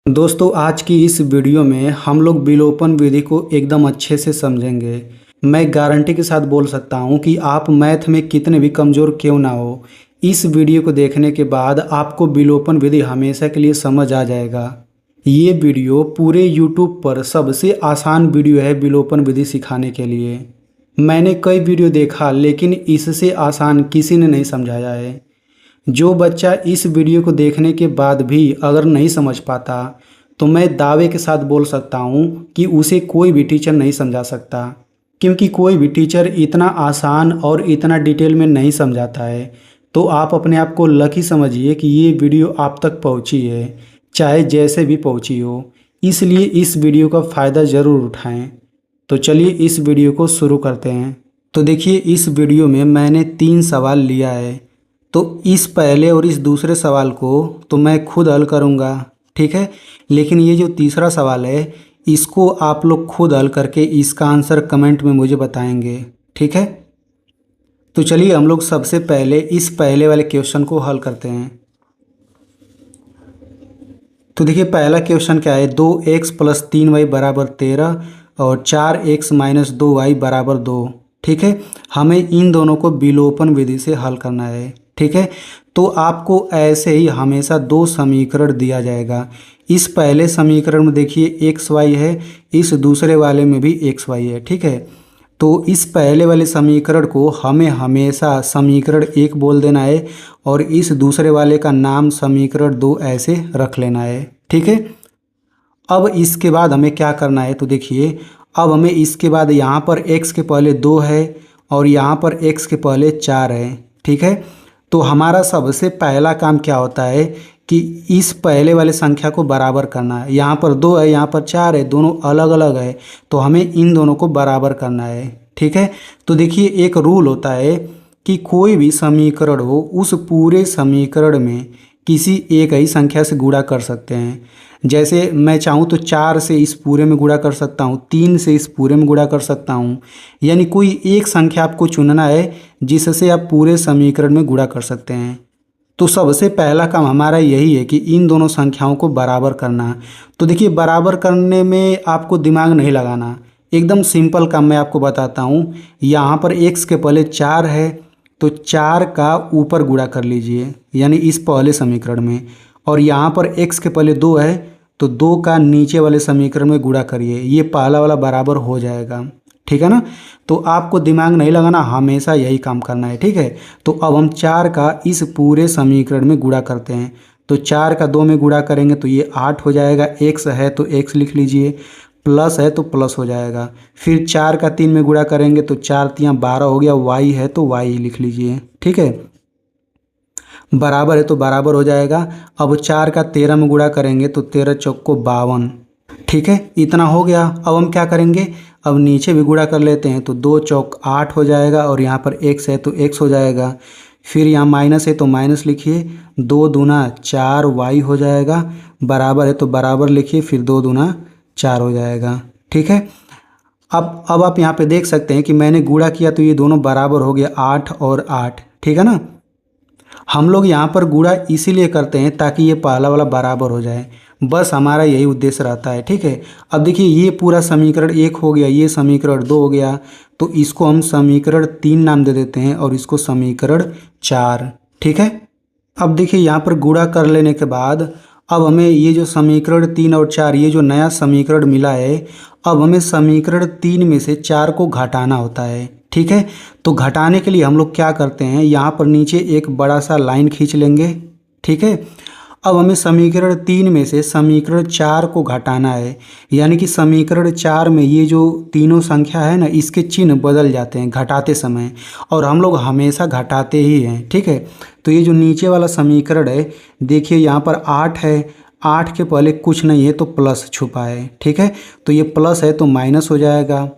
दोस्तों आज की इस वीडियो में हम लोग विलोपन विधि को एकदम अच्छे से समझेंगे। मैं गारंटी के साथ बोल सकता हूँ कि आप मैथ में कितने भी कमज़ोर क्यों ना हो, इस वीडियो को देखने के बाद आपको विलोपन विधि हमेशा के लिए समझ आ जाएगा। ये वीडियो पूरे यूट्यूब पर सबसे आसान वीडियो है विलोपन विधि सिखाने के लिए। मैंने कई वीडियो देखा लेकिन इससे आसान किसी ने नहीं समझाया है। जो बच्चा इस वीडियो को देखने के बाद भी अगर नहीं समझ पाता तो मैं दावे के साथ बोल सकता हूँ कि उसे कोई भी टीचर नहीं समझा सकता, क्योंकि कोई भी टीचर इतना आसान और इतना डिटेल में नहीं समझाता है। तो आप अपने आप को लकी समझिए कि ये वीडियो आप तक पहुँची है, चाहे जैसे भी पहुँची हो। इसलिए इस वीडियो का फ़ायदा ज़रूर उठाएं। तो चलिए इस वीडियो को शुरू करते हैं। तो देखिए, इस वीडियो में मैंने 3 सवाल लिया है। तो इस पहले और इस दूसरे सवाल को तो मैं खुद हल करूँगा, ठीक है। लेकिन ये जो तीसरा सवाल है इसको आप लोग खुद हल करके इसका आंसर कमेंट में मुझे बताएंगे, ठीक है। तो चलिए हम लोग सबसे पहले इस पहले वाले क्वेश्चन को हल करते हैं। तो देखिए पहला क्वेश्चन क्या है, 2x + 3y = 13 और 4x - 2y = 2, ठीक है। हमें इन दोनों को विलोपन विधि से हल करना है, ठीक है। तो आपको ऐसे ही हमेशा 2 समीकरण दिया जाएगा। इस पहले समीकरण में देखिए एक्स वाई है, इस दूसरे वाले में भी एक्स वाई है, ठीक है। तो इस पहले वाले समीकरण को हमें हमेशा समीकरण 1 बोल देना है और इस दूसरे वाले का नाम समीकरण 2 ऐसे रख लेना है, ठीक है। अब इसके बाद हमें क्या करना है, तो देखिए अब हमें इसके बाद यहाँ पर x के पहले 2 है और यहाँ पर x के पहले 4 है, ठीक है। तो हमारा सबसे पहला काम क्या होता है कि इस पहले वाले संख्या को बराबर करना है। यहाँ पर 2 है, यहाँ पर 4 है, दोनों अलग अलग है, तो हमें इन दोनों को बराबर करना है, ठीक है। तो देखिए एक रूल होता है कि कोई भी समीकरण हो उस पूरे समीकरण में किसी एक ही संख्या से गुणा कर सकते हैं। जैसे मैं चाहूँ तो 4 से इस पूरे में गुणा कर सकता हूँ, 3 से इस पूरे में गुणा कर सकता हूँ। यानी कोई एक संख्या आपको चुनना है जिससे आप पूरे समीकरण में गुणा कर सकते हैं। तो सबसे पहला काम हमारा यही है कि इन दोनों संख्याओं को बराबर करना। तो देखिए बराबर करने में आपको दिमाग नहीं लगाना, एकदम सिंपल काम मैं आपको बताता हूँ। यहाँ पर x के पहले 4 है तो 4 का ऊपर गुणा कर लीजिए, यानी इस पहले समीकरण में। और यहाँ पर x के पहले 2 है तो 2 का नीचे वाले समीकरण में गुणा करिए, ये पहला वाला बराबर हो जाएगा, ठीक है ना। तो आपको दिमाग नहीं लगाना, हमेशा यही काम करना है, ठीक है। तो अब हम 4 का इस पूरे समीकरण में गुणा करते हैं। तो 4 का 2 में गुणा करेंगे तो ये 8 हो जाएगा, x है तो x लिख लीजिए, प्लस है तो प्लस हो जाएगा। फिर 4 का 3 में गुणा करेंगे तो 4 × 3 = 12 हो गया, y है तो y लिख लीजिए, ठीक है। बराबर है तो बराबर हो जाएगा। अब 4 का 13 में गुणा करेंगे तो 13 × 4 = 52, ठीक है। इतना हो गया। अब हम क्या करेंगे, अब नीचे भी गुणा कर लेते हैं। तो 2 × 4 = 8 हो जाएगा और यहाँ पर x है तो x हो जाएगा। फिर यहाँ माइनस है तो माइनस लिखिए, 2 दूना 4 y हो जाएगा, बराबर है तो बराबर लिखिए, फिर 2 दूना 4 हो जाएगा, ठीक है। अब आप यहाँ पे देख सकते हैं कि मैंने गुणा किया तो ये दोनों बराबर हो गया, 8 और 8, ठीक है ना। हम लोग यहाँ पर गुणा इसीलिए करते हैं ताकि ये पहला वाला बराबर हो जाए, बस हमारा यही उद्देश्य रहता है, ठीक है। अब देखिए ये पूरा समीकरण 1 हो गया, ये समीकरण 2 हो गया, तो इसको हम समीकरण 3 नाम दे देते हैं और इसको समीकरण 4, ठीक है। अब देखिए यहाँ पर गुणा कर लेने के बाद अब हमें ये जो समीकरण 3 और 4, ये जो नया समीकरण मिला है, अब हमें समीकरण 3 में से 4 को घटाना होता है, ठीक है। तो घटाने के लिए हम लोग क्या करते हैं, यहाँ पर नीचे एक बड़ा सा लाइन खींच लेंगे, ठीक है। अब हमें समीकरण 3 में से समीकरण 4 को घटाना है, यानी कि समीकरण 4 में ये जो तीनों संख्या है ना, इसके चिन्ह बदल जाते हैं घटाते समय, और हम लोग हमेशा घटाते ही हैं, ठीक है। तो ये जो नीचे वाला समीकरण है, देखिए यहाँ पर 8 है, 8 के पहले कुछ नहीं है तो प्लस छुपा है, ठीक है। तो ये प्लस है तो माइनस हो जाएगा,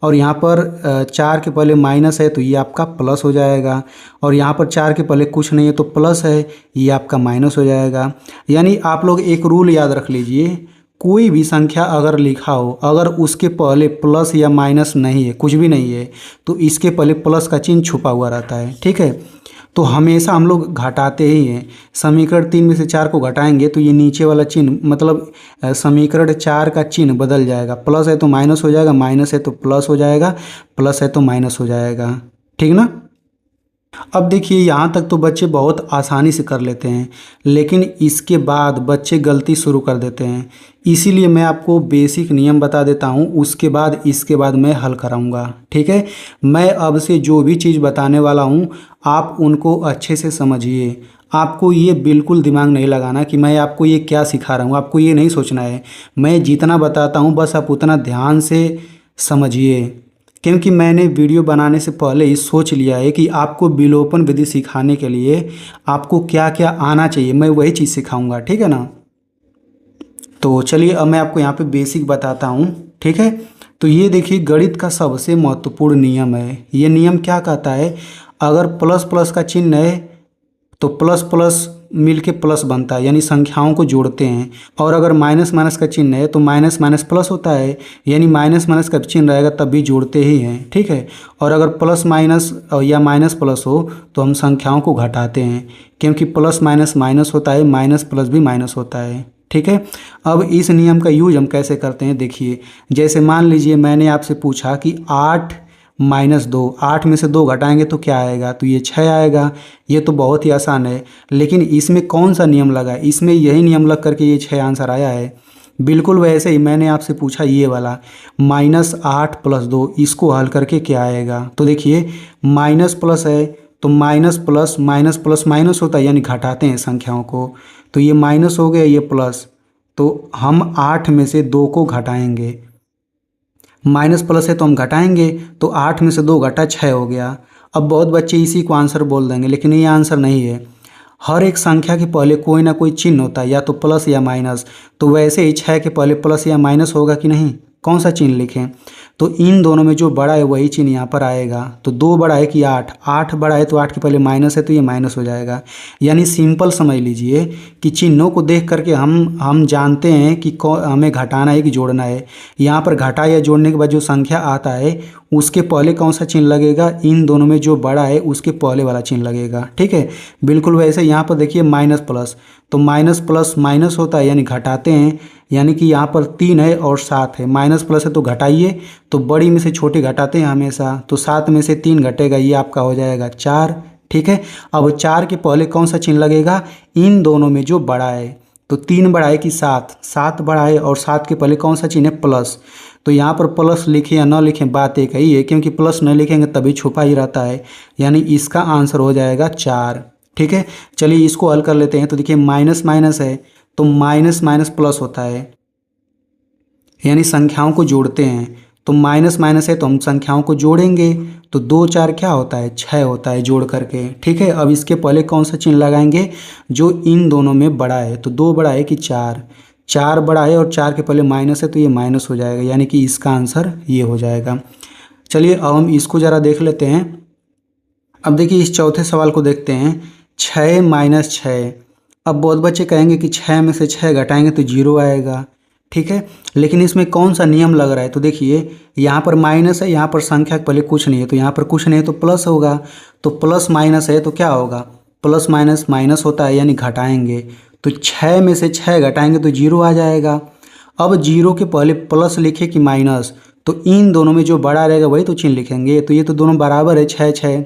और यहाँ पर 4 के पहले माइनस है तो ये आपका प्लस हो जाएगा, और यहाँ पर 4 के पहले कुछ नहीं है तो प्लस है, ये आपका माइनस हो जाएगा। यानी आप लोग एक रूल याद रख लीजिए, कोई भी संख्या अगर लिखा हो, अगर उसके पहले प्लस या माइनस नहीं है, कुछ भी नहीं है, तो इसके पहले प्लस का चिन्ह छुपा हुआ रहता है, ठीक है। तो हमेशा हम लोग घटाते ही हैं। समीकरण 3 में से 4 को घटाएंगे तो ये नीचे वाला चिन्ह मतलब समीकरण 4 का चिन्ह बदल जाएगा। प्लस है तो माइनस हो जाएगा, माइनस है तो प्लस हो जाएगा, प्लस है तो माइनस हो जाएगा। ठीक ना। अब देखिए यहाँ तक तो बच्चे बहुत आसानी से कर लेते हैं, लेकिन इसके बाद बच्चे गलती शुरू कर देते हैं। इसीलिए मैं आपको बेसिक नियम बता देता हूँ, उसके बाद इसके बाद मैं हल कराऊंगा। ठीक है। मैं अब से जो भी चीज़ बताने वाला हूँ आप उनको अच्छे से समझिए। आपको ये बिल्कुल दिमाग नहीं लगाना कि मैं आपको ये क्या सिखा रहा हूँ, आपको ये नहीं सोचना है। मैं जितना बताता हूँ बस आप उतना ध्यान से समझिए, क्योंकि मैंने वीडियो बनाने से पहले ही सोच लिया है कि आपको विलोपन विधि सिखाने के लिए आपको क्या क्या आना चाहिए, मैं वही चीज़ सिखाऊंगा। ठीक है ना। तो चलिए अब मैं आपको यहाँ पे बेसिक बताता हूँ। ठीक है। तो ये देखिए गणित का सबसे महत्वपूर्ण नियम है। ये नियम क्या कहता है, अगर प्लस प्लस का चिन्ह है तो प्लस प्लस मिल के प्लस बनता है, यानी संख्याओं को जोड़ते हैं। और अगर माइनस माइनस का चिन्ह है तो माइनस माइनस प्लस होता है, यानी माइनस माइनस का चिन्ह रहेगा तब भी जोड़ते ही हैं। ठीक है। और अगर प्लस माइनस या माइनस प्लस हो तो हम संख्याओं को घटाते हैं, क्योंकि प्लस माइनस माइनस होता है, माइनस प्लस भी माइनस होता है। ठीक है। अब इस नियम का यूज हम कैसे करते हैं देखिए। जैसे मान लीजिए मैंने आपसे पूछा कि 8 माइनस 2, 8 में से 2 घटाएंगे तो क्या आएगा, तो ये 6 आएगा। ये तो बहुत ही आसान है, लेकिन इसमें कौन सा नियम लगा, इसमें यही नियम लग करके ये 6 आंसर आया है। बिल्कुल वैसे ही मैंने आपसे पूछा ये वाला -8 + 2, इसको हल करके क्या आएगा। तो देखिए माइनस प्लस है तो माइनस प्लस माइनस होता है, यानी घटाते हैं संख्याओं को। तो ये माइनस हो गया, ये प्लस, तो हम 8 में से 2 को घटाएंगे। माइनस प्लस है तो हम घटाएंगे, तो 8 में से 2 घटा 6 हो गया। अब बहुत बच्चे इसी को आंसर बोल देंगे, लेकिन ये आंसर नहीं है। हर एक संख्या के पहले कोई ना कोई चिन्ह होता है, या तो प्लस या माइनस। तो वैसे ही 6 के पहले प्लस या माइनस होगा कि नहीं, कौन सा चिन्ह लिखें। तो इन दोनों में जो बड़ा है वही चिन्ह यहाँ पर आएगा। तो 2 बड़ा है कि 8, 8 बड़ा है तो 8 के पहले माइनस है तो ये माइनस हो जाएगा। यानी सिंपल समझ लीजिए कि चिन्हों को देख करके हम जानते हैं कि हमें घटाना है कि जोड़ना है। यहाँ पर घटा या जोड़ने के बाद जो संख्या आता है उसके पहले कौन सा चिन्ह लगेगा, इन दोनों में जो बड़ा है उसके पहले वाला चिन्ह लगेगा। ठीक है। बिल्कुल वैसे यहाँ पर देखिए माइनस प्लस, तो माइनस प्लस माइनस होता है, यानी घटाते हैं। यानी कि यहाँ पर 3 है और 7 है, माइनस प्लस है तो घटाइए, तो बड़ी में से छोटी घटाते हैं हमेशा। तो 7 में से 3 घटेगा, ये आपका हो जाएगा 4। ठीक है। अब 4 के पहले कौन सा चिन्ह लगेगा, इन दोनों में जो बड़ा है। तो 3 बड़ा है कि 7, 7 बड़ा है और 7 के पहले कौन सा चिन्ह है, प्लस। तो यहाँ पर प्लस लिखें या ना लिखें बात एक ही है, क्योंकि प्लस नहीं लिखेंगे तभी छुपा ही रहता है। यानी इसका आंसर हो जाएगा 4। ठीक है। चलिए इसको हल कर लेते हैं। तो देखिए माइनस माइनस है तो माइनस माइनस प्लस होता है, यानी संख्याओं को जोड़ते हैं। तो माइनस माइनस है तो हम संख्याओं को जोड़ेंगे, तो 2 4 क्या होता है, 6 होता है जोड़ करके। ठीक है। अब इसके पहले कौन सा चिन्ह लगाएंगे, जो इन दोनों में बड़ा है। तो 2 बड़ा है कि 4, 4 बड़ा है और 4 के पहले माइनस है तो ये माइनस हो जाएगा, यानी कि इसका आंसर ये हो जाएगा। चलिए अब हम इसको ज़रा देख लेते हैं। अब देखिए इस चौथे सवाल को देखते हैं, 6 - 6। अब बहुत बच्चे कहेंगे कि 6 में से 6 घटाएंगे तो 0 आएगा। ठीक है। लेकिन इसमें कौन सा नियम लग रहा है, तो देखिए यहाँ पर माइनस है, यहाँ पर संख्या के पहले कुछ नहीं है, तो यहाँ पर कुछ नहीं है तो प्लस होगा। तो प्लस माइनस है तो क्या होगा, प्लस माइनस माइनस होता है, यानी घटाएंगे। तो 6 में से 6 घटाएंगे तो 0 आ जाएगा। अब 0 के पहले प्लस लिखे कि माइनस, तो इन दोनों में जो बड़ा रहेगा वही तो चिन्ह लिखेंगे। तो ये तो दोनों बराबर है, 6 6।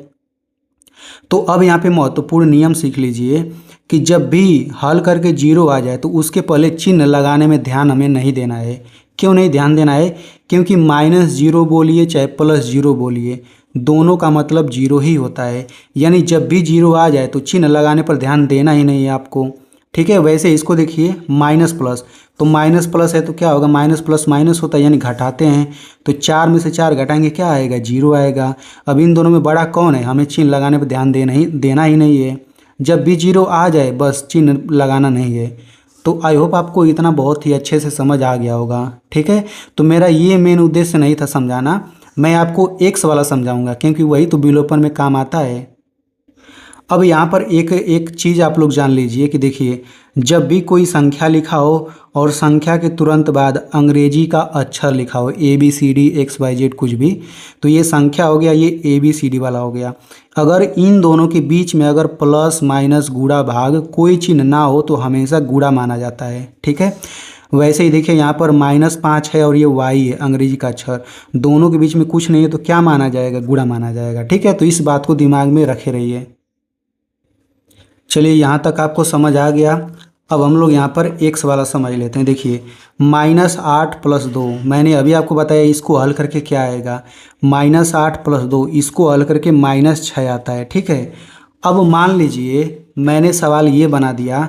तो अब यहाँ पे महत्वपूर्ण नियम सीख लीजिए कि जब भी हल करके 0 आ जाए तो उसके पहले चिन्ह लगाने में ध्यान हमें नहीं देना है। क्यों नहीं ध्यान देना है, क्योंकि -0 बोलिए चाहे +0 बोलिए, दोनों का मतलब 0 ही होता है। यानी जब भी 0 आ जाए तो चिन्ह लगाने पर ध्यान देना ही नहीं है आपको। ठीक है। वैसे इसको देखिए माइनस प्लस, तो माइनस प्लस है तो क्या होगा, माइनस प्लस माइनस होता है, यानी घटाते हैं। तो 4 में से 4 घटाएंगे क्या आएगा, 0 आएगा। अब इन दोनों में बड़ा कौन है, हमें चिन्ह लगाने पर ध्यान देना ही नहीं है। जब भी 0 आ जाए बस चिन्ह लगाना नहीं है। तो आई होप आपको इतना बहुत ही अच्छे से समझ आ गया होगा। ठीक है। तो मेरा ये मेन उद्देश्य नहीं था समझाना, मैं आपको एक्स वाला समझाऊंगा, क्योंकि वही तो विलोपन में काम आता है। अब यहाँ पर एक एक चीज़ आप लोग जान लीजिए कि देखिए, जब भी कोई संख्या लिखा हो और संख्या के तुरंत बाद अंग्रेजी का अक्षर लिखा हो, ABCD XYZ कुछ भी, तो ये संख्या हो गया, ये ABCD वाला हो गया। अगर इन दोनों के बीच में अगर प्लस माइनस गुणा भाग कोई चिन्ह ना हो तो हमेशा गुणा माना जाता है, ठीक है। वैसे ही देखिए यहाँ पर -5 है और ये y है, अंग्रेजी का अक्षर, दोनों के बीच में कुछ नहीं है तो क्या माना जाएगा? गुणा माना जाएगा, ठीक है। तो इस बात को दिमाग में रखे रहिए। चलिए यहाँ तक आपको समझ आ गया। अब हम लोग यहाँ पर x वाला समझ लेते हैं। देखिए -8 + 2, मैंने अभी आपको बताया इसको हल करके क्या आएगा, -8 + 2, इसको हल करके -6 आता है, ठीक है। अब मान लीजिए मैंने सवाल ये बना दिया,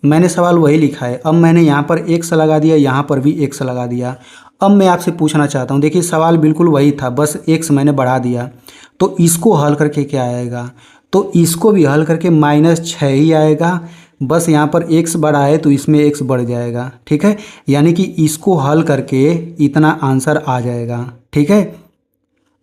मैंने सवाल वही लिखा है, अब मैंने यहाँ पर x लगा दिया, यहाँ पर भी x लगा दिया। अब मैं आपसे पूछना चाहता हूँ, देखिए सवाल बिल्कुल वही था, बस x मैंने बढ़ा दिया, तो इसको हल करके क्या आएगा? तो इसको भी हल करके -6 ही आएगा, बस यहाँ पर x बढ़ा है तो इसमें x बढ़ जाएगा, ठीक है। यानी कि इसको हल करके इतना आंसर आ जाएगा, ठीक है।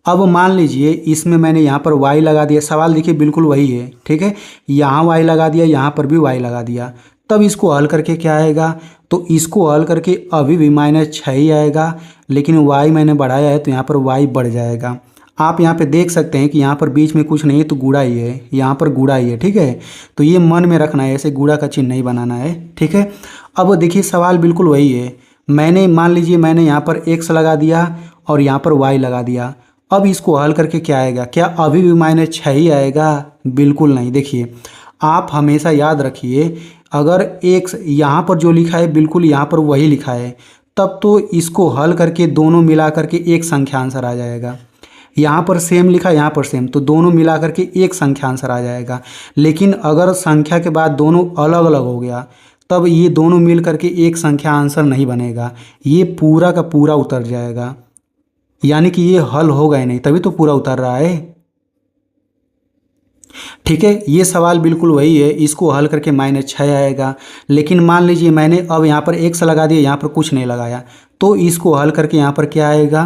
अब मान लीजिए इसमें मैंने यहाँ पर y लगा दिया, सवाल देखिए बिल्कुल वही है, ठीक है। यहाँ y लगा दिया, यहाँ पर भी y लगा दिया, तब इसको हल करके क्या आएगा? तो इसको हल करके अभी भी -6 ही आएगा, लेकिन y मैंने बढ़ाया है तो यहाँ पर y बढ़ जाएगा। आप यहाँ पे देख सकते हैं कि यहाँ पर बीच में कुछ नहीं है तो गुणा ही है, यहाँ पर गुणा ही है, ठीक है। तो ये मन में रखना है, ऐसे गुणा का चिन्ह नहीं बनाना है, ठीक है। अब देखिए सवाल बिल्कुल वही है, मैंने मान लीजिए मैंने यहाँ पर x लगा दिया और यहाँ पर y लगा दिया। अब इसको हल करके क्या आएगा? क्या अभी भी -6 ही आएगा? बिल्कुल नहीं। देखिए आप हमेशा याद रखिए, अगर x यहाँ पर जो लिखा है बिल्कुल यहाँ पर वही लिखा है, तब तो इसको हल करके दोनों मिला करके एक संख्या आंसर आ जाएगा। यहाँ पर सेम लिखा, यहाँ पर सेम, तो दोनों मिला करके एक संख्या आंसर आ जाएगा। लेकिन अगर संख्या के बाद दोनों अलग अलग हो गया, तब ये दोनों मिल करके एक संख्या आंसर नहीं बनेगा, ये पूरा का पूरा उतर जाएगा। यानी कि ये हल होगा ही नहीं, तभी तो पूरा उतर रहा है, ठीक है। ये सवाल बिल्कुल वही है, इसको हल करके -6 आएगा। लेकिन मान लीजिए मैंने अब यहाँ पर x लगा दिया, यहाँ पर कुछ नहीं लगाया, तो इसको हल करके यहाँ पर क्या आएगा?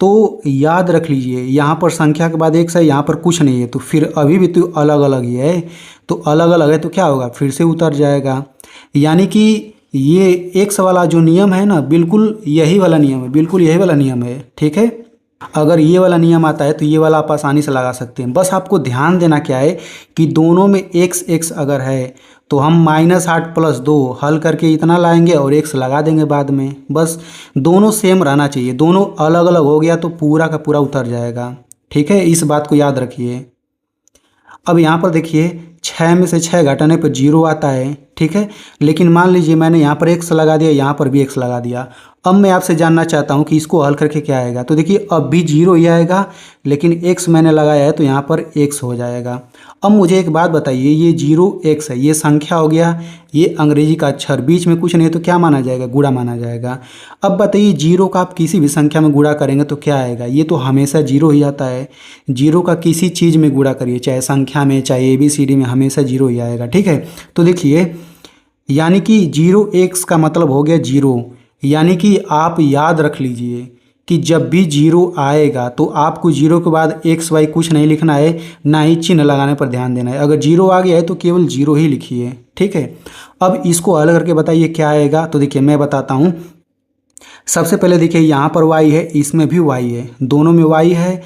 तो याद रख लीजिए यहाँ पर संख्या के बाद x है, यहाँ पर कुछ नहीं है, तो फिर अभी भी तो अलग अलग ही है, तो अलग अलग है तो क्या होगा? फिर से उतर जाएगा। यानी कि ये x वाला जो नियम है ना, बिल्कुल यही वाला नियम है, बिल्कुल यही वाला नियम है, ठीक है। अगर ये वाला नियम आता है तो ये वाला आप आसानी से लगा सकते हैं। बस आपको ध्यान देना क्या है कि दोनों में x अगर है तो हम -8 + 2 हल करके इतना लाएंगे और x लगा देंगे बाद में। बस दोनों सेम रहना चाहिए, दोनों अलग अलग हो गया तो पूरा का पूरा उतर जाएगा, ठीक है। इस बात को याद रखिए। अब यहाँ पर देखिए 6 में से 6 घटाने पर 0 आता है, ठीक है। लेकिन मान लीजिए मैंने यहाँ पर x लगा दिया, यहाँ पर भी x लगा दिया। अब मैं आपसे जानना चाहता हूँ कि इसको हल करके क्या आएगा? तो देखिए अब भी 0 ही आएगा, लेकिन x मैंने लगाया है तो यहाँ पर x हो जाएगा। अब मुझे एक बात बताइए, ये 0x है, ये संख्या हो गया, ये अंग्रेजी का अक्षर, बीच में कुछ नहीं तो क्या माना जाएगा? गुणा माना जाएगा। अब बताइए 0 का आप किसी भी संख्या में गुणा करेंगे तो क्या आएगा? ये तो हमेशा 0 ही आता है। 0 का किसी चीज़ में गुणा करिए, चाहे संख्या में चाहे ABCD में, हमेशा 0 ही आएगा, ठीक है। तो देखिए यानी कि 0x का मतलब हो गया 0, यानी कि आप याद रख लीजिए कि जब भी 0 आएगा तो आपको 0 के बाद XY कुछ नहीं लिखना है, ना ही चिन्ह लगाने पर ध्यान देना है। अगर 0 आ गया है तो केवल 0 ही लिखिए, ठीक है। अब इसको हल करके बताइए क्या आएगा? तो देखिए मैं बताता हूँ। सबसे पहले देखिए यहाँ पर y है, इसमें भी y है, दोनों में y है,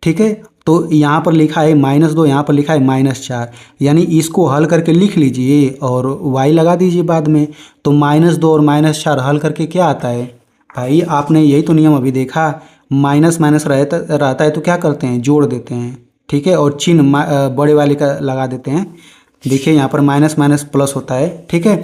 ठीक है। तो यहाँ पर लिखा है -2, यहाँ पर लिखा है -4, यानी इसको हल करके लिख लीजिए और y लगा दीजिए बाद में। तो -2 और -4 हल करके क्या आता है? भाई आपने यही तो नियम अभी देखा, माइनस माइनस रहता है तो क्या करते हैं? जोड़ देते हैं, ठीक है, और चिन्ह बड़े वाले का लगा देते हैं। देखिए यहाँ पर माइनस माइनस प्लस होता है, ठीक है।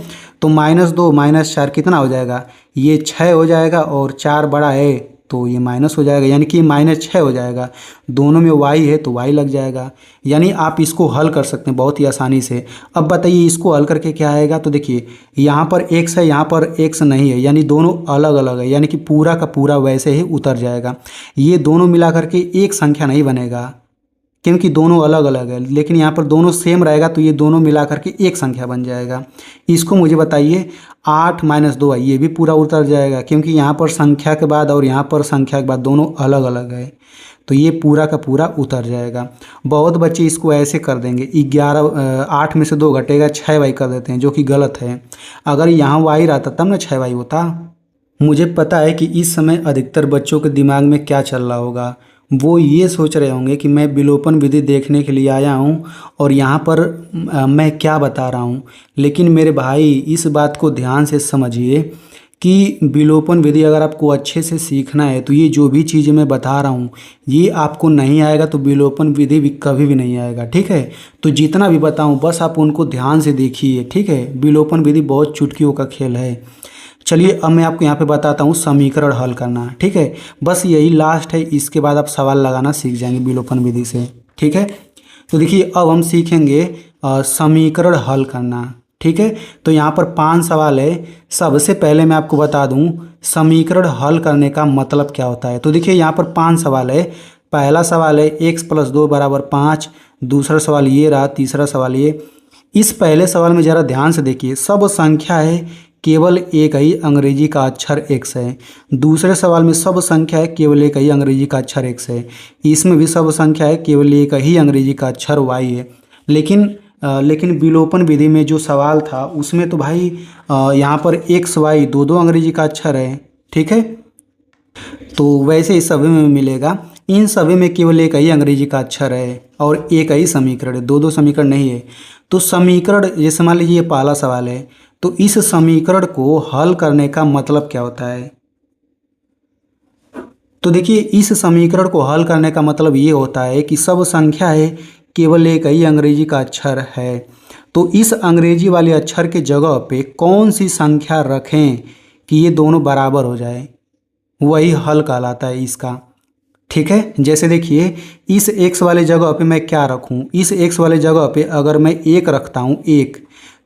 तो -2 -4 कितना हो जाएगा? ये 6 हो जाएगा, और 4 बड़ा है तो ये माइनस हो जाएगा, यानी कि -6 हो जाएगा। दोनों में y है तो y लग जाएगा। यानी आप इसको हल कर सकते हैं बहुत ही आसानी से। अब बताइए इसको हल करके क्या आएगा? तो देखिए यहाँ पर x है, यहाँ पर x नहीं है, यानी दोनों अलग अलग है, यानी कि पूरा का पूरा वैसे ही उतर जाएगा। ये दोनों मिला करके एक संख्या नहीं बनेगा, क्योंकि दोनों अलग अलग है। लेकिन यहाँ पर दोनों सेम रहेगा तो ये दोनों मिला करके एक संख्या बन जाएगा। इसको मुझे बताइए 8 - 2 ये भी पूरा उतर जाएगा, क्योंकि यहाँ पर संख्या के बाद और यहाँ पर संख्या के बाद दोनों अलग अलग है। तो ये पूरा का पूरा उतर जाएगा। बहुत बच्चे इसको ऐसे कर देंगे, 8 में से 2 घटेगा 6y कर देते हैं, जो कि गलत है। अगर यहाँ y रहता तब ना 6y होता। मुझे पता है कि इस समय अधिकतर बच्चों के दिमाग में क्या चल रहा होगा। वो ये सोच रहे होंगे कि मैं विलोपन विधि देखने के लिए आया हूँ और यहाँ पर मैं क्या बता रहा हूँ। लेकिन मेरे भाई, इस बात को ध्यान से समझिए कि विलोपन विधि अगर आपको अच्छे से सीखना है तो ये जो भी चीज़ें मैं बता रहा हूँ ये आपको नहीं आएगा तो विलोपन विधि भी कभी भी नहीं आएगा, ठीक है। तो जितना भी बताऊँ बस आप उनको ध्यान से देखिए, ठीक है। विलोपन विधि बहुत चुटकियों का खेल है। चलिए अब मैं आपको यहाँ पे बताता हूँ समीकरण हल करना, ठीक है। बस यही लास्ट है, इसके बाद आप सवाल लगाना सीख जाएंगे विलोपन विधि से, ठीक है। तो देखिए अब हम सीखेंगे समीकरण हल करना, ठीक है। तो यहाँ पर 5 सवाल है। सबसे पहले मैं आपको बता दूँ समीकरण हल करने का मतलब क्या होता है। तो देखिए यहाँ पर 5 सवाल है। पहला सवाल है x + 2 = 5। दूसरा सवाल ये रहा, तीसरा सवाल ये। इस पहले सवाल में ज़रा ध्यान से देखिए, सब संख्या है, केवल एक ही अंग्रेजी का अक्षर x है। दूसरे सवाल में सब संख्या है, केवल एक ही अंग्रेजी का अक्षर x है। इसमें भी सब संख्या है, केवल एक ही अंग्रेजी का अक्षर y है। लेकिन विलोपन विधि में जो सवाल था उसमें तो भाई यहाँ पर x y दो अंग्रेजी का अक्षर है, ठीक है। तो वैसे इस सभी में मिलेगा, इन सभी में केवल एक ही अंग्रेजी का अक्षर है और एक ही समीकरण है, दो समीकरण नहीं है। तो समीकरण, जैसे मान लीजिए ये पहला सवाल है, तो इस समीकरण को हल करने का मतलब क्या होता है। तो देखिए इस समीकरण को हल करने का मतलब ये होता है कि सब संख्या है, केवल एक ही अंग्रेजी का अक्षर है। तो इस अंग्रेजी वाले अक्षर के जगह पे कौन सी संख्या रखें कि ये दोनों बराबर हो जाए, वही हल कहलाता है इसका, ठीक है। जैसे देखिए इस x वाले जगह पे मैं क्या रखूं, इस x वाले जगह पे अगर मैं 1 रखता हूं, 1,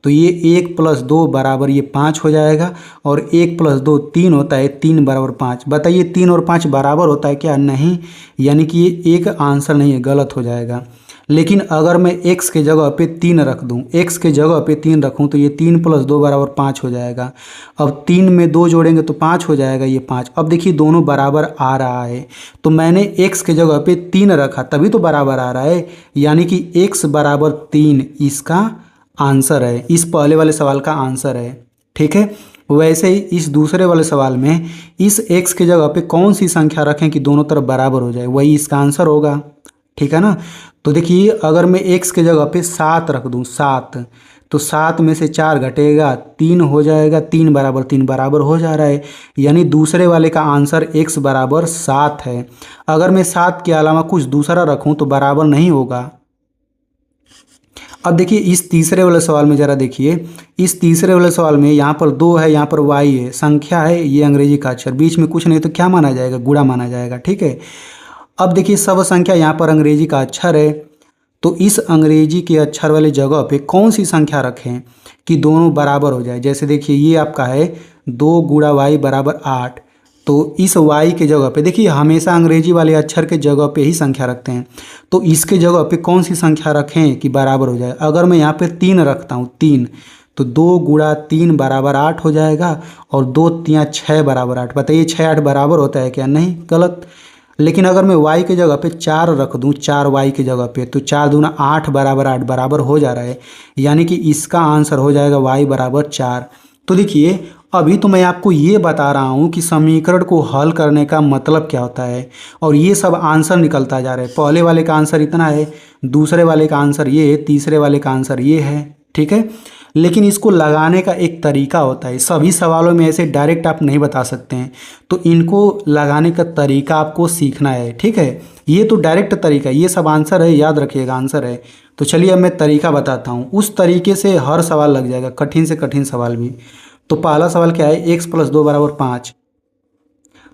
तो ये 1 + 2 बराबर ये 5 हो जाएगा। और 1 + 2 3 होता है, 3 = 5। बताइए 3 और 5 बराबर होता है क्या? नहीं, यानी कि ये एक आंसर नहीं है, गलत हो जाएगा। लेकिन अगर मैं x के जगह पे 3 रख दूं, x के जगह पे 3 रखूं तो ये 3 + 2 = 5 हो जाएगा। अब 3 में 2 जोड़ेंगे तो 5 हो जाएगा, ये 5। अब देखिए दोनों बराबर आ रहा है, तो मैंने x के जगह पे 3 रखा तभी तो बराबर आ रहा है, यानी कि x = 3 इसका आंसर है, इस पहले वाले सवाल का आंसर है, ठीक है। वैसे ही इस दूसरे वाले सवाल में इस x के जगह पे कौन सी संख्या रखें कि दोनों तरफ बराबर हो जाए, वही इसका आंसर होगा, ठीक है ना। तो देखिए अगर मैं x के जगह पे 7 रख दूं, 7, तो 7 में से 4 घटेगा 3 हो जाएगा, 3 = 3 बराबर हो जा रहा है, यानी दूसरे वाले का आंसर x = 7 है। अगर मैं 7 के अलावा कुछ दूसरा रखूं तो बराबर नहीं होगा। अब देखिए इस तीसरे वाले सवाल में ज़रा देखिए, इस तीसरे वाले सवाल में यहाँ पर 2 है, यहाँ पर y है, संख्या है, ये अंग्रेजी का अक्षर, बीच में कुछ नहीं तो क्या माना जाएगा? गुणा माना जाएगा, ठीक है। अब देखिए सब संख्या यहाँ पर अंग्रेजी का अक्षर है, तो इस अंग्रेजी के अक्षर वाले जगह पे कौन सी संख्या रखें कि दोनों बराबर हो जाए। जैसे देखिए ये आपका है 2 × y = 8, तो इस y के जगह पे देखिए हमेशा अंग्रेजी वाले अक्षर के जगह पे ही संख्या रखते हैं, तो इसके जगह पे कौन सी संख्या रखें कि बराबर हो जाए। अगर मैं यहाँ पे 3 रखता हूँ, 3, तो 2 × 3 = 8 हो जाएगा, और 2 × 3 = 6 = 8। बताइए 6 8 बराबर होता है क्या? नहीं, गलत। लेकिन अगर मैं y के जगह पे 4 रख दूं, 4y के जगह पे, तो 4 दूना 8 = 8 बराबर हो जा रहा है, यानी कि इसका आंसर हो जाएगा y = 4। तो देखिए अभी तो मैं आपको ये बता रहा हूँ कि समीकरण को हल करने का मतलब क्या होता है, और ये सब आंसर निकलता जा रहा है। पहले वाले का आंसर इतना है, दूसरे वाले का आंसर ये है, तीसरे वाले का आंसर ये है, ठीक है। लेकिन इसको लगाने का एक तरीका होता है, सभी सवालों में ऐसे डायरेक्ट आप नहीं बता सकते हैं, तो इनको लगाने का तरीका आपको सीखना है, ठीक है। ये तो डायरेक्ट तरीका है, ये सब आंसर है, याद रखिएगा आंसर है। तो चलिए अब मैं तरीका बताता हूँ, उस तरीके से हर सवाल लग जाएगा, कठिन से कठिन सवाल भी। तो पहला सवाल क्या है? x + 2 = 5।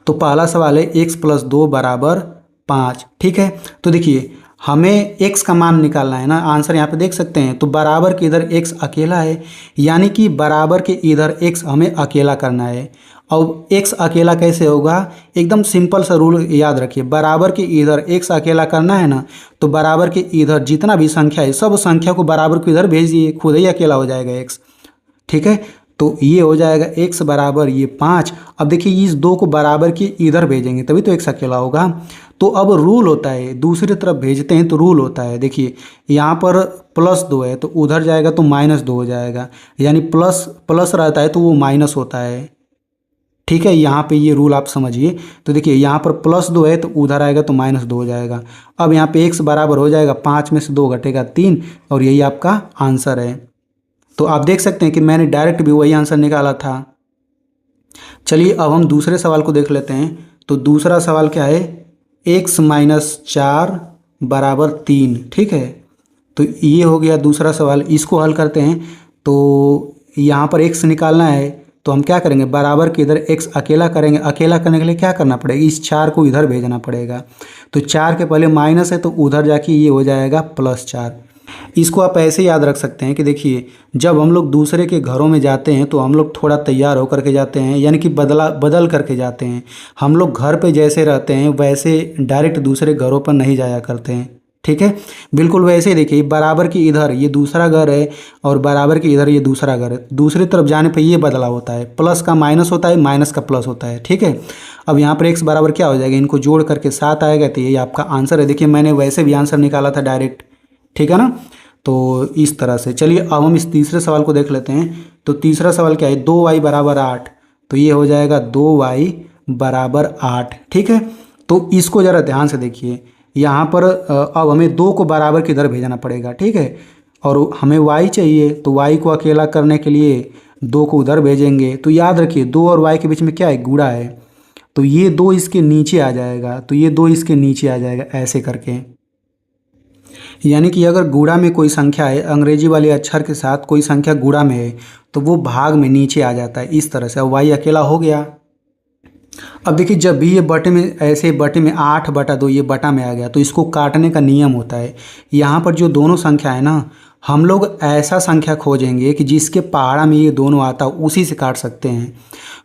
तो पहला सवाल है x + 2 = 5, ठीक है। तो देखिए हमें x का मान निकालना है ना, आंसर यहाँ पे देख सकते हैं। तो बराबर के इधर x अकेला है, यानी कि बराबर के इधर x हमें अकेला करना है। अब x अकेला कैसे होगा? एकदम सिंपल सा रूल याद रखिए, बराबर के इधर x अकेला करना है ना, तो बराबर के इधर जितना भी संख्या है सब संख्या को बराबर के इधर भेज दिए, खुद ही अकेला हो जाएगा x, ठीक है। तो ये हो जाएगा x = ये 5, अब देखिए इस 2 को बराबर के इधर भेजेंगे तभी तो x अकेला होगा। तो अब रूल होता है दूसरी तरफ भेजते हैं तो रूल होता है, देखिए यहाँ पर +2 है तो उधर जाएगा तो -2 हो जाएगा, यानी प्लस प्लस रहता है तो वो माइनस होता है। ठीक है, यहाँ पे ये रूल आप समझिए। तो देखिए यहाँ पर +2 है तो उधर आएगा तो -2 हो जाएगा। अब यहाँ पे x बराबर हो जाएगा 5 में से 2 घटेगा 3 और यही आपका आंसर है। तो आप देख सकते हैं कि मैंने डायरेक्ट भी वही आंसर निकाला था। चलिए अब हम दूसरे सवाल को देख लेते हैं। तो दूसरा सवाल क्या है, x - 4 बराबर 3। ठीक है, तो ये हो गया दूसरा सवाल। इसको हल करते हैं। तो यहाँ पर x निकालना है तो हम क्या करेंगे, बराबर के इधर x अकेला करेंगे। अकेला करने के लिए क्या करना पड़ेगा, इस 4 को इधर भेजना पड़ेगा। तो 4 के पहले माइनस है तो उधर जाके ये हो जाएगा +4। इसको आप ऐसे याद रख सकते हैं कि देखिए जब हम लोग दूसरे के घरों में जाते हैं तो हम लोग थोड़ा तैयार होकर के जाते हैं, यानी कि बदल करके जाते हैं। हम लोग घर पे जैसे रहते हैं वैसे डायरेक्ट दूसरे घरों पर नहीं जाया करते हैं। ठीक है, बिल्कुल वैसे ही देखिए बराबर की इधर ये दूसरा घर है और बराबर की इधर ये दूसरा घर है। दूसरी तरफ जाने पे ये बदलाव होता है, प्लस का माइनस होता है, माइनस का प्लस होता है। ठीक है, अब यहाँ पर x बराबर क्या हो जाएगा, इनको जोड़ करके 7 आएगा तो ये आपका आंसर है। देखिए मैंने वैसे भी आंसर निकाला था डायरेक्ट। ठीक है ना, तो इस तरह से। चलिए अब हम इस तीसरे सवाल को देख लेते हैं। तो तीसरा सवाल क्या है, 2y बराबर 8। तो ये हो जाएगा 2y बराबर 8। ठीक है, तो इसको ज़रा ध्यान से देखिए। यहाँ पर अब हमें 2 को बराबर किधर भेजना पड़ेगा। ठीक है, और हमें y चाहिए तो y को अकेला करने के लिए 2 को उधर भेजेंगे। तो याद रखिए 2 और y के बीच में क्या है, गुणा है। तो ये 2 इसके नीचे आ जाएगा, तो ये 2 इसके नीचे आ जाएगा ऐसे करके। यानी कि अगर गुणा में कोई संख्या है, अंग्रेजी वाले अक्षर के साथ कोई संख्या गुणा में है तो वो भाग में नीचे आ जाता है इस तरह से। अब y अकेला हो गया। अब देखिए जब भी ये बटे में ऐसे बटे में 8/2 ये बटा में आ गया तो इसको काटने का नियम होता है। यहाँ पर जो दोनों संख्या है ना, हम लोग ऐसा संख्या खोजेंगे कि जिसके पहाड़ा में ये दोनों आता उसी से काट सकते हैं।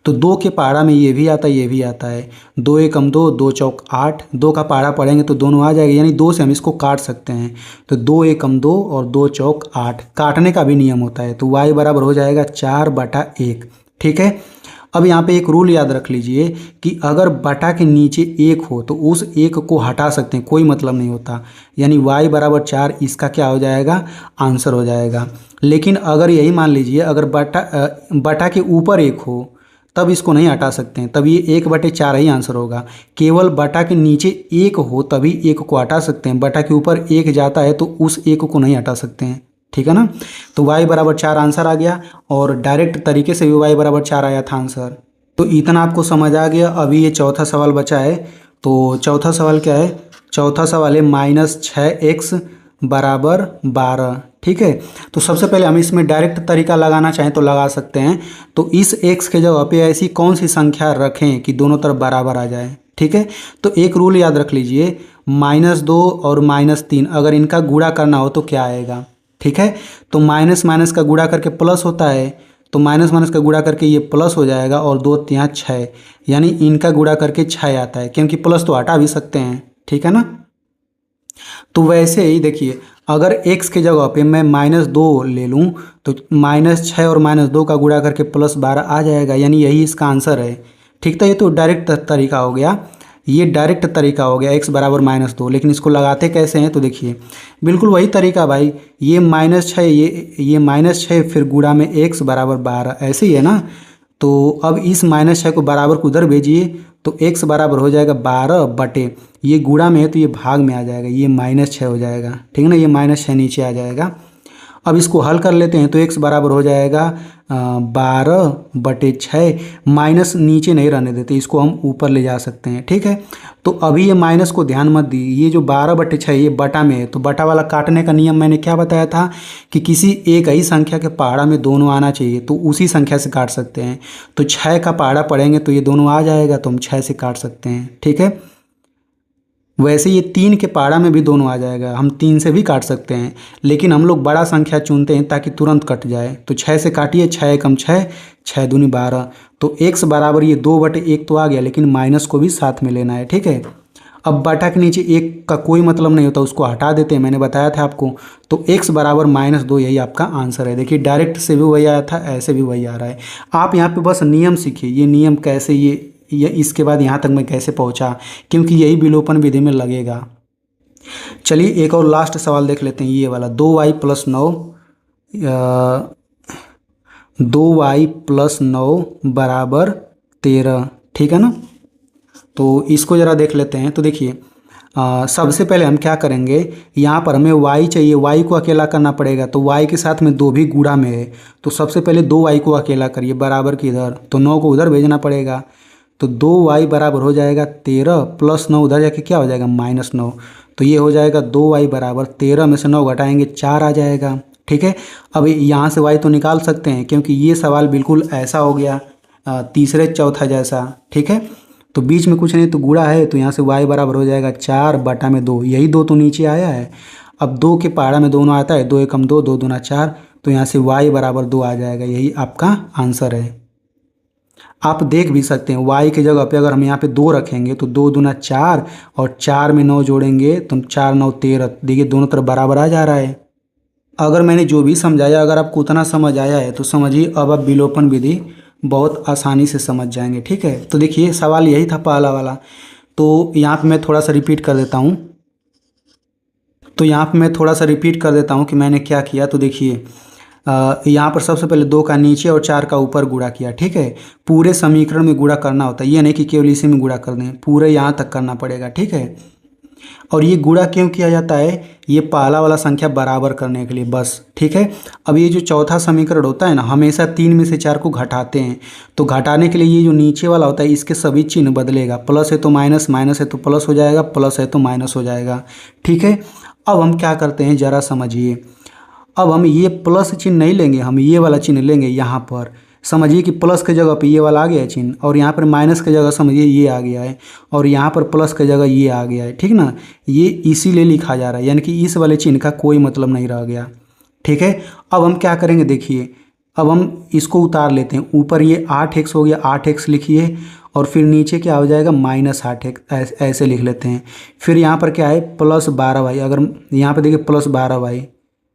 तो 2 के पहाड़ा में ये भी आता है, ये भी आता है। 2 एकम 2, 2 चौक 8। 2 का पहाड़ा पढ़ेंगे तो दोनों आ जाएगा, यानी 2 से हम इसको काट सकते हैं। तो 2 एकम 2 और 2 चौक 8 काटने का भी नियम होता है। तो y बराबर हो जाएगा 4/1। ठीक है, अब यहाँ पे एक रूल याद रख लीजिए कि अगर बटा के नीचे 1 हो तो उस 1 को हटा सकते हैं, कोई मतलब नहीं होता। यानी y बराबर 4 इसका क्या हो जाएगा, आंसर हो जाएगा। लेकिन अगर यही मान लीजिए अगर बटा के ऊपर 1 हो तब इसको नहीं हटा सकते हैं, तब ये 1/4 ही आंसर होगा। केवल बटा के नीचे 1 हो तभी 1 को हटा सकते हैं। बटा के ऊपर 1 जाता है तो उस 1 को नहीं हटा सकते हैं। ठीक है ना, तो y बराबर 4 आंसर आ गया और डायरेक्ट तरीके से भी y बराबर 4 आया था आंसर। तो इतना आपको समझ आ गया। अभी ये चौथा सवाल बचा है। तो चौथा सवाल क्या है, चौथा सवाल है -6x बराबर 12। ठीक है, तो सबसे पहले हम इसमें डायरेक्ट तरीका लगाना चाहें तो लगा सकते हैं। तो इस x के जगह पे ऐसी कौन सी संख्या रखें कि दोनों तरफ बराबर आ जाए। ठीक है, तो एक रूल याद रख लीजिए, -2 और -3 अगर इनका गुणा करना हो तो क्या आएगा। ठीक है, तो माइनस माइनस का गुणा करके प्लस होता है, तो माइनस माइनस का गुणा करके ये प्लस हो जाएगा और 2 3 6, यानी इनका गुणा करके 6 आता है, क्योंकि प्लस तो हटा भी सकते हैं। ठीक है ना, तो वैसे ही देखिए अगर x के जगह पे मैं -2 ले लूँ तो -6 और -2 का गुणा करके +12 आ जाएगा, यानी यही इसका आंसर है। ठीक था, ये तो डायरेक्ट तरीका हो गया, ये डायरेक्ट तरीका हो गया x बराबर -2। लेकिन इसको लगाते कैसे हैं, तो देखिए बिल्कुल वही तरीका भाई, ये -6 ये -6 फिर गुणा में x बराबर 12 ऐसे ही है ना। तो अब इस -6 को बराबर को उधर भेजिए तो x बराबर हो जाएगा 12 बटे, ये गुणा में है तो ये भाग में आ जाएगा, ये -6 हो जाएगा। ठीक है ना, ये -6 नीचे आ जाएगा। अब इसको हल कर लेते हैं तो x बराबर हो जाएगा 12/6। माइनस नीचे नहीं रहने देते, इसको हम ऊपर ले जा सकते हैं। ठीक है, तो अभी ये माइनस को ध्यान मत दी, ये जो 12/6 ये बटा में है, तो बटा वाला काटने का नियम मैंने क्या बताया था कि किसी एक ही संख्या के पहाड़ा में दोनों आना चाहिए, तो उसी संख्या से काट सकते हैं। तो 6 का पहाड़ा पढ़ेंगे तो ये दोनों आ जाएगा, तो हम 6 से काट सकते हैं। ठीक है, वैसे ये 3 के पहाड़ा में भी दोनों आ जाएगा, हम 3 से भी काट सकते हैं, लेकिन हम लोग बड़ा संख्या चुनते हैं ताकि तुरंत कट जाए। तो 6 से काटिए, 6 एकम 6, 6 दूनी 12। तो x बराबर ये 2/1 तो आ गया, लेकिन माइनस को भी साथ में लेना है। ठीक है, अब बटा के नीचे एक का कोई मतलब नहीं होता, उसको हटा देते हैं, मैंने बताया था आपको। तो x बराबर -2 यही आपका आंसर है। देखिए डायरेक्ट से भी वही आया था, ऐसे भी वही आ रहा है। आप यहाँ पे बस नियम सीखिए, ये नियम कैसे, ये इसके बाद यहाँ तक मैं कैसे पहुँचा, क्योंकि यही विलोपन विधि में लगेगा। चलिए एक और लास्ट सवाल देख लेते हैं, ये वाला 2y + 9 2y + 9 = 13, ठीक है ना। तो इसको ज़रा देख लेते हैं। तो देखिए सबसे पहले हम क्या करेंगे, यहाँ पर हमें y चाहिए, y को अकेला करना पड़ेगा, तो y के साथ में 2 भी गुणा में है, तो सबसे पहले 2y को अकेला करिए, बराबर की इधर, तो 9 को उधर भेजना पड़ेगा। तो 2y बराबर हो जाएगा 13 + 9 उधर जाके क्या हो जाएगा -9, तो ये हो जाएगा 2y बराबर 13 में से 9 घटाएंगे 4 आ जाएगा, ठीक है। अब यहाँ से y तो निकाल सकते हैं, क्योंकि ये सवाल बिल्कुल ऐसा हो गया तीसरे चौथा जैसा, ठीक है। तो बीच में कुछ नहीं तो गुणा है, तो यहाँ से y बराबर हो जाएगा 4/2, यही 2 तो नीचे आया है। अब 2 के पहाड़ा में दोनों आता है, 2 एकम 2, 2 दूना 4, तो यहाँ से y बराबर 2 आ जाएगा, यही आपका आंसर है। आप देख भी सकते हैं y की जगह पे अगर हम यहाँ पे 2 रखेंगे तो 2 दूना 4 और 4 में 9 जोड़ेंगे तो 4 9 13, देखिए दोनों तरफ बराबर आ जा रहा है। अगर मैंने जो भी समझाया अगर आपको उतना समझ आया है तो समझिए अब आप विलोपन विधि बहुत आसानी से समझ जाएंगे, ठीक है। तो देखिए सवाल यही था पहला वाला, तो यहाँ पे मैं थोड़ा सा रिपीट कर देता हूँ। कि मैंने क्या किया। तो देखिए यहाँ पर सबसे पहले 2 का नीचे और 4 का ऊपर गुणा किया, ठीक है। पूरे समीकरण में गुणा करना होता है, ये नहीं कि केवल इसी में गुणा कर दें, पूरे यहाँ तक करना पड़ेगा, ठीक है। और ये गुणा क्यों किया जाता है, ये पहला वाला संख्या बराबर करने के लिए बस, ठीक है। अब ये जो चौथा समीकरण होता है ना, हमेशा 3 में से 4 को घटाते हैं, तो घटाने के लिए ये जो नीचे वाला होता है इसके सभी चिन्ह बदलेगा, प्लस है तो माइनस, माइनस है तो प्लस हो जाएगा, प्लस है तो माइनस हो जाएगा, ठीक है। अब हम क्या करते हैं ज़रा समझिए। अब हम ये प्लस चिन्ह नहीं लेंगे, हम ये वाला चिन्ह लेंगे। यहाँ पर समझिए कि प्लस के जगह पे ये वाला आ गया है चिन्ह, और यहाँ पर माइनस के जगह समझिए ये आ गया है, और यहाँ पर प्लस के जगह ये आ गया है, ठीक ना। ये इसीलिए लिखा जा रहा है, यानी कि इस वाले चिन्ह का कोई मतलब नहीं रह गया, ठीक है। अब हम क्या करेंगे, देखिए अब हम इसको उतार लेते हैं। ऊपर ये 8x हो गया, 8x लिखिए, और फिर नीचे क्या हो जाएगा -8x, ऐसे लिख लेते हैं। फिर यहाँ पर क्या है +12y, अगर यहाँ पर देखिए +12y,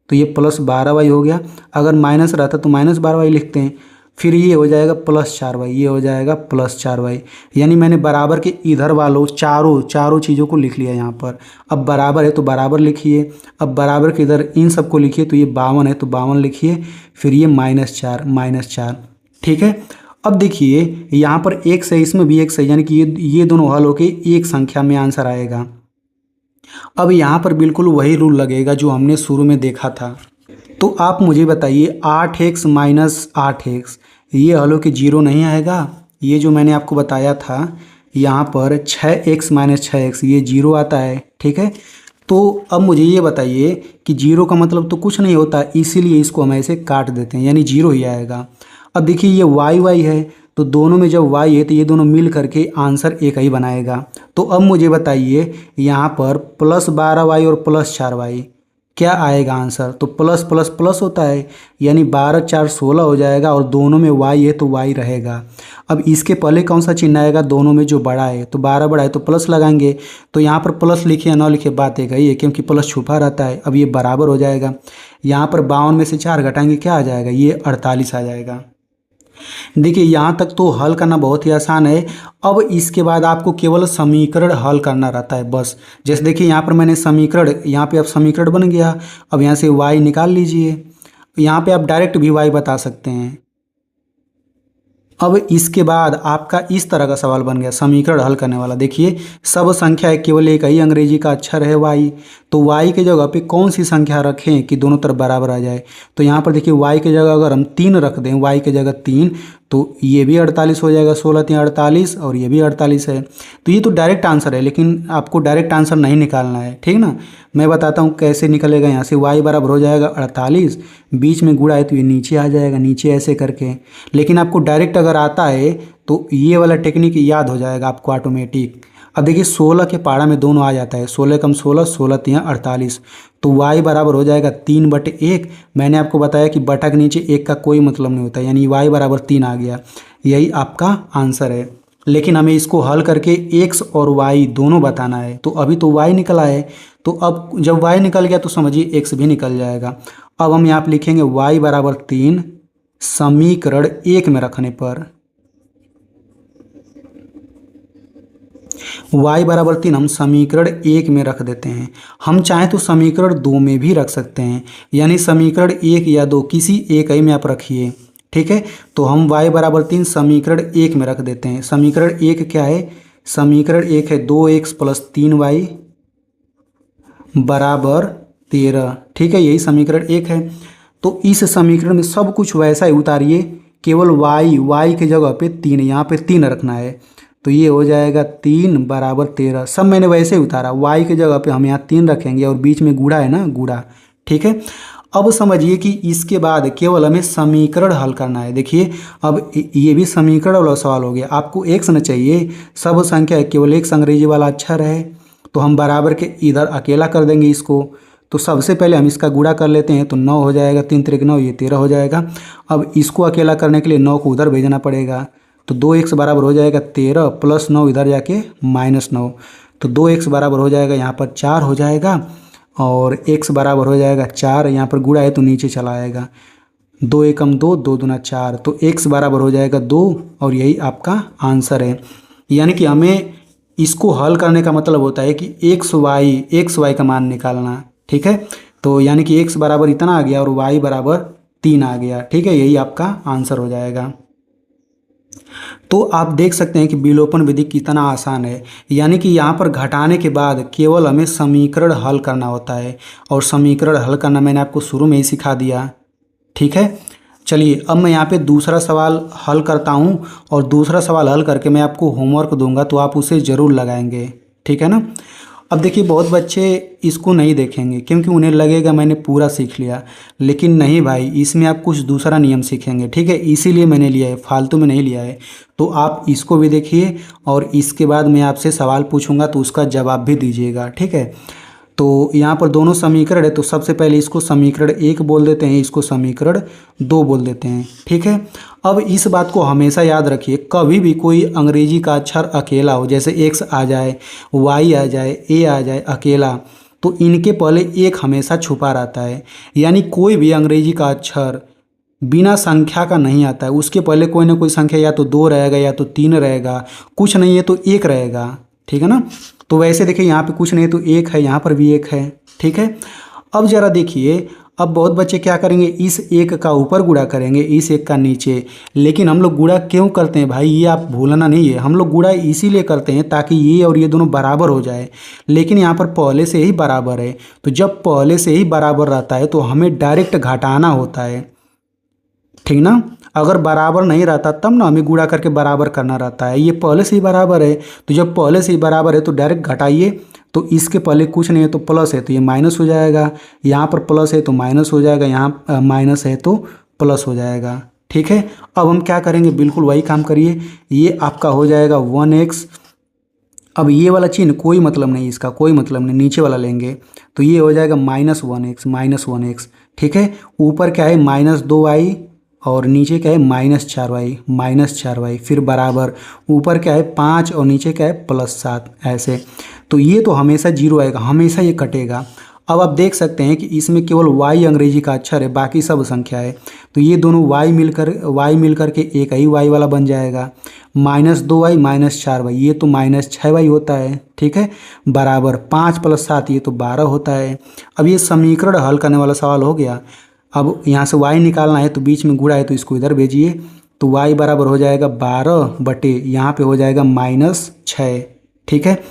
तो ये +12y हो गया। अगर माइनस रहता तो -12y लिखते हैं। फिर ये हो जाएगा +4y, ये हो जाएगा +4y, यानी मैंने बराबर के इधर वालों चारों चीज़ों को लिख लिया यहाँ पर। अब बराबर है तो बराबर लिखिए, अब बराबर के इधर इन सबको लिखिए, तो ये 52 है तो 52 लिखिए, फिर ये -4, ठीक है। अब देखिए यहाँ पर x है, इसमें भी x है, यानी कि ये दोनों हल होके एक संख्या में आंसर आएगा। अब यहाँ पर बिल्कुल वही रूल लगेगा जो हमने शुरू में देखा था। तो आप मुझे बताइए 8x - 8x ये हल के 0 नहीं आएगा। ये जो मैंने आपको बताया था यहाँ पर 6x - 6x ये 0 आता है, ठीक है। तो अब मुझे ये बताइए कि 0 का मतलब तो कुछ नहीं होता, इसीलिए इसको हम ऐसे काट देते हैं, यानी 0 ही आएगा। अब देखिए ये y है, तो दोनों में जब y है तो ये दोनों मिल करके आंसर एक ही बनाएगा। तो अब मुझे बताइए यहाँ पर +12y और +4y क्या आएगा आंसर, तो प्लस प्लस प्लस होता है, यानी 12 4 16 हो जाएगा, और दोनों में y है तो y रहेगा। अब इसके पहले कौन सा चिन्ह आएगा, दोनों में जो बड़ा है, तो 12 बड़ा है तो प्लस लगाएंगे। तो यहाँ पर प्लस लिखिए या ना लिखिए बात एक ही है, क्योंकि प्लस छुपा रहता है। अब ये बराबर हो जाएगा, यहाँ पर 52 में से 4 घटाएंगे क्या आ जाएगा, ये 48 आ जाएगा। देखिए यहाँ तक तो हल करना बहुत ही आसान है। अब इसके बाद आपको केवल समीकरण हल करना रहता है बस। जैसे देखिए यहाँ पर मैंने समीकरण, यहाँ पे अब समीकरण बन गया। अब यहाँ से y निकाल लीजिए, यहाँ पे आप डायरेक्ट भी y बता सकते हैं। अब इसके बाद आपका इस तरह का सवाल बन गया समीकरण हल करने वाला। देखिए सब संख्या है, केवल एक ही अंग्रेजी का अक्षर है y, तो y के जगह पे कौन सी संख्या रखें कि दोनों तरफ बराबर आ जाए। तो यहाँ पर देखिए y के जगह अगर हम 3 रख दें, y के जगह 3, तो ये भी 48 हो जाएगा, 16 3 48, और ये भी 48 है। तो ये तो डायरेक्ट आंसर है, लेकिन आपको डायरेक्ट आंसर नहीं निकालना है, ठीक ना। मैं बताता हूँ कैसे निकलेगा। यहाँ से y बराबर हो जाएगा 48, बीच में गुणा है तो ये नीचे आ जाएगा, नीचे ऐसे करके। लेकिन आपको डायरेक्ट अगर आता है तो ये वाला टेक्निक याद हो जाएगा आपको ऑटोमेटिक। अब देखिए 16 के पारा में दोनों आ जाता है, 16 कम 16, 16 3 48, तो y बराबर हो जाएगा 3/1। मैंने आपको बताया कि बटा के नीचे 1 का कोई मतलब नहीं होता, यानी y बराबर 3 आ गया, यही आपका आंसर है। लेकिन हमें इसको हल करके एक्स और वाई दोनों बताना है। तो अभी तो वाई निकला है, तो अब जब वाई निकल गया तो समझिए एक्स भी निकल जाएगा। अब हम यहाँ पे लिखेंगे वाई बराबर 3 समीकरण 1 में रखने पर, y बराबर 3 हम समीकरण 1 में रख देते हैं। हम चाहें तो समीकरण 2 में भी रख सकते हैं, यानी समीकरण 1 या 2 किसी एक ही में आप रखिए, ठीक है। तो हम y बराबर 3 समीकरण 1 में रख देते हैं। समीकरण 1 क्या है? समीकरण 1 है 2x प्लस 3y बराबर 13, ठीक है, यही समीकरण 1 है। तो इस समीकरण में सब कुछ वैसा ही उतारिए, केवल y की जगह पे 3, यहाँ पे 3 रखना है। तो ये हो जाएगा 3 बराबर 13, सब मैंने वैसे ही उतारा। y की जगह पे हम यहाँ 3 रखेंगे और बीच में गुणा है ना, गुणा, ठीक है। अब समझिए कि इसके बाद केवल हमें समीकरण हल करना है। देखिए अब ये भी समीकरण वाला सवाल हो गया। आपको एक्स न चाहिए, सब संख्या है, केवल एक अंग्रेजी वाला अक्षर है, तो हम बराबर के इधर अकेला कर देंगे इसको। तो सबसे पहले हम इसका गुणा कर लेते हैं, तो 9 हो जाएगा, 3 3 9, ये 13 हो जाएगा। अब इसको अकेला करने के लिए 9 को उधर भेजना पड़ेगा, तो 2x बराबर हो जाएगा 13 प्लस 9 इधर जाके -9, तो 2x बराबर हो जाएगा यहाँ पर 4 हो जाएगा, और x बराबर हो जाएगा 4, यहाँ पर गुणा है तो नीचे चला आएगा, 2 एकम 2, 2 दूना 4, तो x बराबर हो जाएगा 2, और यही आपका आंसर है। यानी कि हमें इसको हल करने का मतलब होता है कि एक्स वाई का मान निकालना, ठीक है। तो यानी कि x बराबर इतना आ गया और y बराबर 3 आ गया, ठीक है, यही आपका आंसर हो जाएगा। तो आप देख सकते हैं कि विलोपन विधि कितना आसान है, यानी कि यहाँ पर घटाने के बाद केवल हमें समीकरण हल करना होता है, और समीकरण हल करना मैंने आपको शुरू में ही सिखा दिया, ठीक है। चलिए अब मैं यहाँ पे दूसरा सवाल हल करता हूँ, और दूसरा सवाल हल करके मैं आपको होमवर्क दूंगा, तो आप उसे ज़रूर लगाएंगे, ठीक है ना। अब देखिए बहुत बच्चे इसको नहीं देखेंगे क्योंकि उन्हें लगेगा मैंने पूरा सीख लिया, लेकिन नहीं भाई, इसमें आप कुछ दूसरा नियम सीखेंगे, ठीक है, इसीलिए मैंने लिया है, फालतू में नहीं लिया है। तो आप इसको भी देखिए, और इसके बाद मैं आपसे सवाल पूछूंगा तो उसका जवाब भी दीजिएगा, ठीक है। तो यहाँ पर दोनों समीकरण है, तो सबसे पहले इसको समीकरण 1 बोल देते हैं, इसको समीकरण 2 बोल देते हैं, ठीक है। अब इस बात को हमेशा याद रखिए, कभी भी कोई अंग्रेजी का अक्षर अकेला हो, जैसे x आ जाए, y आ जाए, a आ जाए अकेला, तो इनके पहले एक हमेशा छुपा रहता है। यानी कोई भी अंग्रेजी का अक्षर बिना संख्या का नहीं आता है, उसके पहले कोई ना कोई संख्या या तो 2 रहेगा या तो 3 रहेगा, कुछ नहीं है तो 1 रहेगा, ठीक है ना। तो वैसे देखिए यहाँ पे कुछ नहीं तो 1 है, यहाँ पर भी 1 है, ठीक है। अब जरा देखिए, अब बहुत बच्चे क्या करेंगे, इस 1 का ऊपर गुणा करेंगे, इस 1 का नीचे। लेकिन हम लोग गुणा क्यों करते हैं भाई, ये आप भूलना नहीं है, हम लोग गुणा इसीलिए करते हैं ताकि ये और ये दोनों बराबर हो जाए। लेकिन यहाँ पर पहले से ही बराबर है, तो जब पहले से ही बराबर रहता है तो हमें डायरेक्ट घटाना होता है, ठीक ना। अगर बराबर नहीं रहता तब ना हमें गुणा करके बराबर करना रहता है। ये पहले से ही बराबर है, तो जब पहले से ही बराबर है तो डायरेक्ट घटाइए, तो इसके पहले कुछ नहीं है तो प्लस है तो ये माइनस हो जाएगा, यहाँ पर प्लस है तो माइनस हो जाएगा, यहाँ माइनस है तो प्लस हो जाएगा, ठीक है। अब हम क्या करेंगे, बिल्कुल वही काम करिए, ये आपका हो जाएगा 1x। अब ये वाला चिन्ह कोई मतलब नहीं, इसका कोई मतलब नहीं, नीचे वाला लेंगे तो ये हो जाएगा -1x, ठीक है। ऊपर क्या है -2y, और नीचे क्या है -4y, फिर बराबर, ऊपर क्या है 5 और नीचे क्या है +7, ऐसे। तो ये तो हमेशा 0 आएगा, हमेशा ये कटेगा। अब आप देख सकते हैं कि इसमें केवल y अंग्रेजी का अक्षर है, बाकी सब संख्या है, तो ये दोनों y मिलकर के एक ही y वाला बन जाएगा। -2y -4y, ये तो -6y होता है, ठीक है, बराबर 5 + 7 ये तो 12 होता है। अब ये समीकरण हल करने वाला सवाल हो गया। अब यहाँ से y निकालना है, तो बीच में गुणा है तो इसको इधर भेजिए, तो y बराबर हो जाएगा 12 बटे यहाँ पे हो जाएगा -6, ठीक है।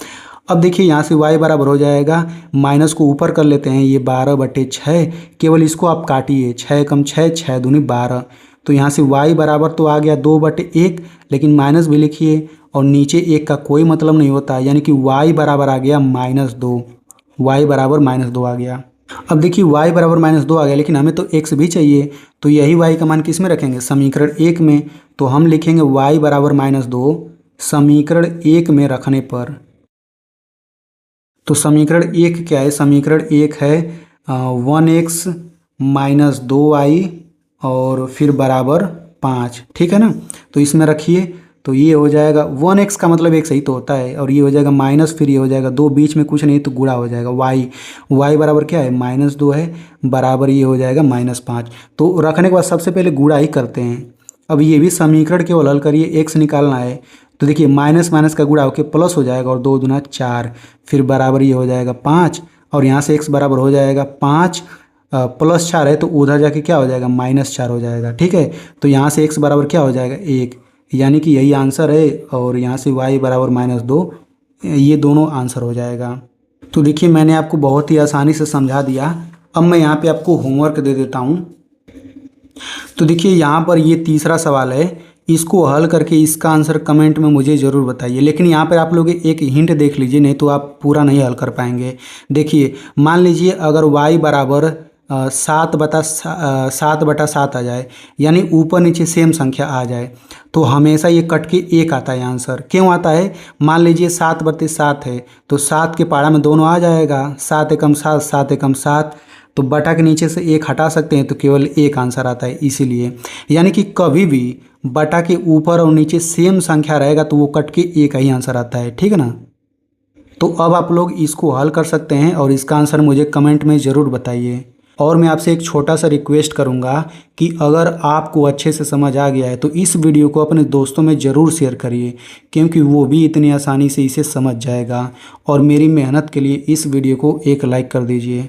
अब देखिए यहाँ से y बराबर हो जाएगा, माइनस को ऊपर कर लेते हैं, ये 12/6, केवल इसको आप काटिए, 6 कम 6, 6 दूनी 12, तो यहाँ से y बराबर तो आ गया 2/1, लेकिन माइनस भी लिखिए, और नीचे 1 का कोई मतलब नहीं होता, यानी कि y बराबर आ गया -2, y बराबर -2 आ गया। अब देखिए y बराबर -2 आ गया, लेकिन हमें तो x भी चाहिए, तो यही y का मान किस में रखेंगे, समीकरण 1 में। तो हम लिखेंगे y बराबर -2 समीकरण 1 में रखने पर। तो समीकरण 1 क्या है, समीकरण 1 है 1x -2y और फिर बराबर 5, ठीक है ना। तो इसमें रखिए, तो ये हो जाएगा 1x का मतलब एक सही तो होता है, और ये हो जाएगा माइनस, फिर ये हो जाएगा 2, बीच में कुछ नहीं तो गुणा हो जाएगा y बराबर क्या है -2 है, बराबर ये हो जाएगा -5। तो रखने के बाद सबसे पहले गुणा ही करते हैं। अब ये भी समीकरण केवल हल करिए, x निकालना है तो देखिए माइनस माइनस का गुणा होकर प्लस हो जाएगा और 2 दूना 4, फिर बराबर ये हो जाएगा 5, और यहाँ से x बराबर हो जाएगा 5 प्लस 4 है तो उधर जाके क्या हो जाएगा -4 हो जाएगा। ठीक है, तो यहाँ से x बराबर क्या हो जाएगा 1, यानी कि यही आंसर है, और यहाँ से y बराबर -2, ये दोनों आंसर हो जाएगा। तो देखिए मैंने आपको बहुत ही आसानी से समझा दिया। अब मैं यहाँ पे आपको होमवर्क दे देता हूँ। तो देखिए यहाँ पर ये तीसरा सवाल है, इसको हल करके इसका आंसर कमेंट में मुझे ज़रूर बताइए। लेकिन यहाँ पर आप लोग एक हिंट देख लीजिए, नहीं तो आप पूरा नहीं हल कर पाएंगे। देखिए मान लीजिए अगर y बराबर 7/7 आ जाए, यानी ऊपर नीचे सेम संख्या आ जाए, तो हमेशा ये कट के 1 आता है आंसर। क्यों आता है? मान लीजिए 7/7 है तो 7 के पारा में दोनों आ जाएगा, 7 एकम 7, 7 एकम 7, तो बटा के नीचे से 1 हटा सकते हैं तो केवल 1 आंसर आता है। इसीलिए यानी कि कभी भी बटा के ऊपर और नीचे सेम संख्या रहेगा तो वो कट के 1 ही आंसर आता है। ठीक है ना? तो अब आप लोग इसको हल कर सकते हैं और इसका आंसर मुझे कमेंट में ज़रूर बताइए। और मैं आपसे एक छोटा सा रिक्वेस्ट करूंगा कि अगर आपको अच्छे से समझ आ गया है तो इस वीडियो को अपने दोस्तों में ज़रूर शेयर करिए, क्योंकि वो भी इतनी आसानी से इसे समझ जाएगा। और मेरी मेहनत के लिए इस वीडियो को एक लाइक कर दीजिए।